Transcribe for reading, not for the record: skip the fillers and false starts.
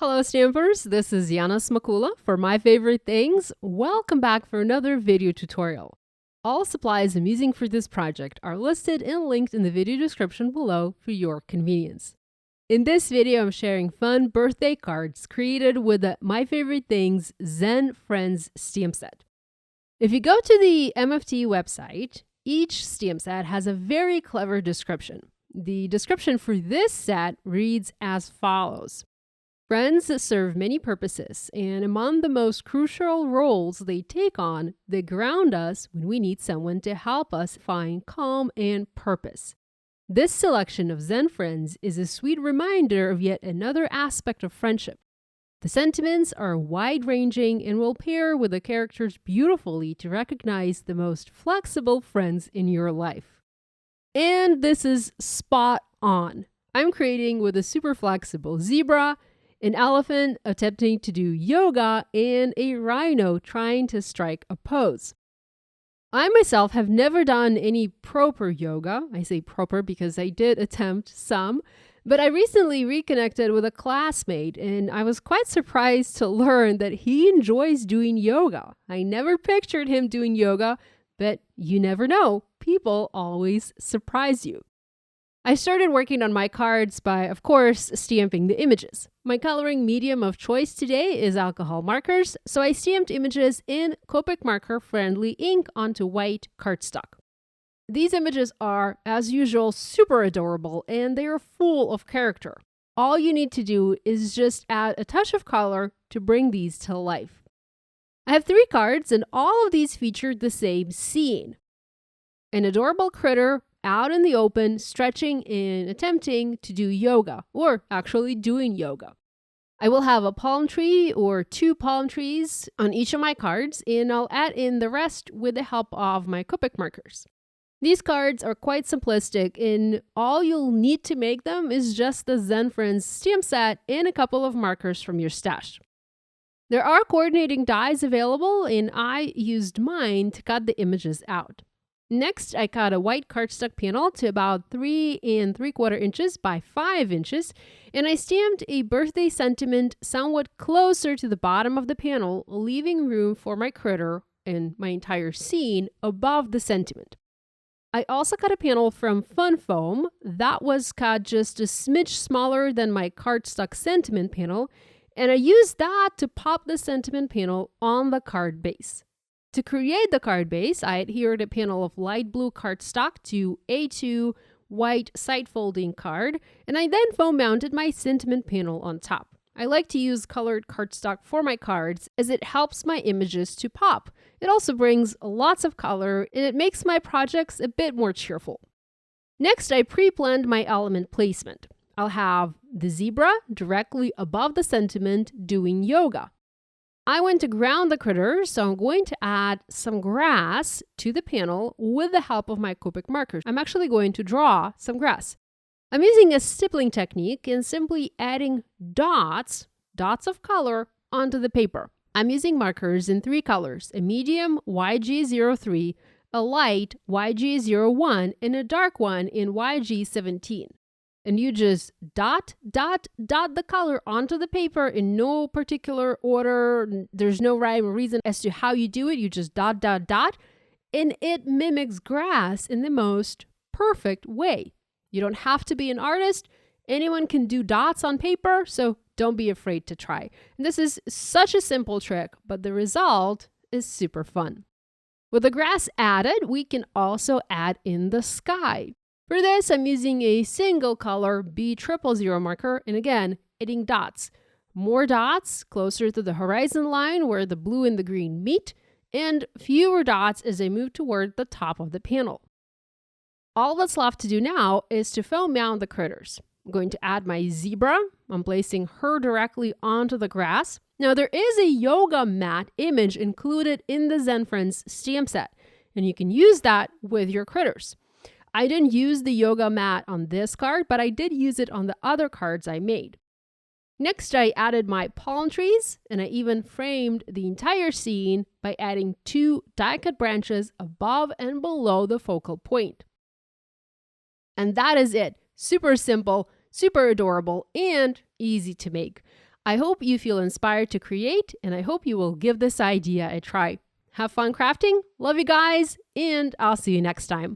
Hello Stampers, this is Yana Smakula for My Favorite Things. Welcome back for another video tutorial. All supplies I'm using for this project are listed and linked in the video description below for your convenience. In this video, I'm sharing fun birthday cards created with the My Favorite Things Zen Friends stamp set. If you go to the MFT website, each stamp set has a very clever description. The description for this set reads as follows. Friends serve many purposes, and among the most crucial roles they take on, they ground us when we need someone to help us find calm and purpose. This selection of Zen Friends is a sweet reminder of yet another aspect of friendship. The sentiments are wide-ranging and will pair with the characters beautifully to recognize the most flexible friends in your life. And this is spot on. I'm creating with a super flexible zebra, an elephant attempting to do yoga, and a rhino trying to strike a pose. I myself have never done any proper yoga. I say proper because I did attempt some, but I recently reconnected with a classmate and I was quite surprised to learn that he enjoys doing yoga. I never pictured him doing yoga, but you never know. People always surprise you. I started working on my cards by, of course, stamping the images. My coloring medium of choice today is alcohol markers, so I stamped images in Copic marker-friendly ink onto white cardstock. These images are, as usual, super adorable, and they are full of character. All you need to do is just add a touch of color to bring these to life. I have 3 cards, and all of these feature the same scene. An adorable critter out in the open, stretching and attempting to do yoga, or actually doing yoga. I will have a palm tree or 2 palm trees on each of my cards, and I'll add in the rest with the help of my Copic markers. These cards are quite simplistic, and all you'll need to make them is just the Zen Friends stamp set and a couple of markers from your stash. There are coordinating dies available, and I used mine to cut the images out. Next, I cut a white cardstock panel to about 3 3/4 inches by 5 inches, and I stamped a birthday sentiment somewhat closer to the bottom of the panel, leaving room for my critter and my entire scene above the sentiment. I also cut a panel from Fun Foam that was cut just a smidge smaller than my cardstock sentiment panel, and I used that to pop the sentiment panel on the card base. To create the card base, I adhered a panel of light blue cardstock to A2 white side folding card, and I then foam mounted my sentiment panel on top. I like to use colored cardstock for my cards as it helps my images to pop. It also brings lots of color and it makes my projects a bit more cheerful. Next, I pre-planned my element placement. I'll have the zebra directly above the sentiment doing yoga. I went to ground the critter, so I'm going to add some grass to the panel with the help of my Copic markers. I'm actually going to draw some grass. I'm using a stippling technique and simply adding dots of color onto the paper. I'm using markers in 3 colors, a medium YG03, a light YG01, and a dark one in YG17. And you just dot the color onto the paper in no particular order. There's no rhyme or reason as to how you do it. You just dot, and it mimics grass in the most perfect way. You don't have to be an artist. Anyone can do dots on paper, so don't be afraid to try. And this is such a simple trick, but the result is super fun. With the grass added, we can also add in the sky. For this, I'm using a single color B000 marker, and again, adding dots. More dots closer to the horizon line where the blue and the green meet, and fewer dots as I move toward the top of the panel. All that's left to do now is to foam mount the critters. I'm going to add my zebra. I'm placing her directly onto the grass. Now, there is a yoga mat image included in the Zen Friends stamp set, and you can use that with your critters. I didn't use the yoga mat on this card, but I did use it on the other cards I made. Next, I added my palm trees, and I even framed the entire scene by adding 2 die-cut branches above and below the focal point. And that is it. Super simple, super adorable, and easy to make. I hope you feel inspired to create, and I hope you will give this idea a try. Have fun crafting. Love you guys, and I'll see you next time.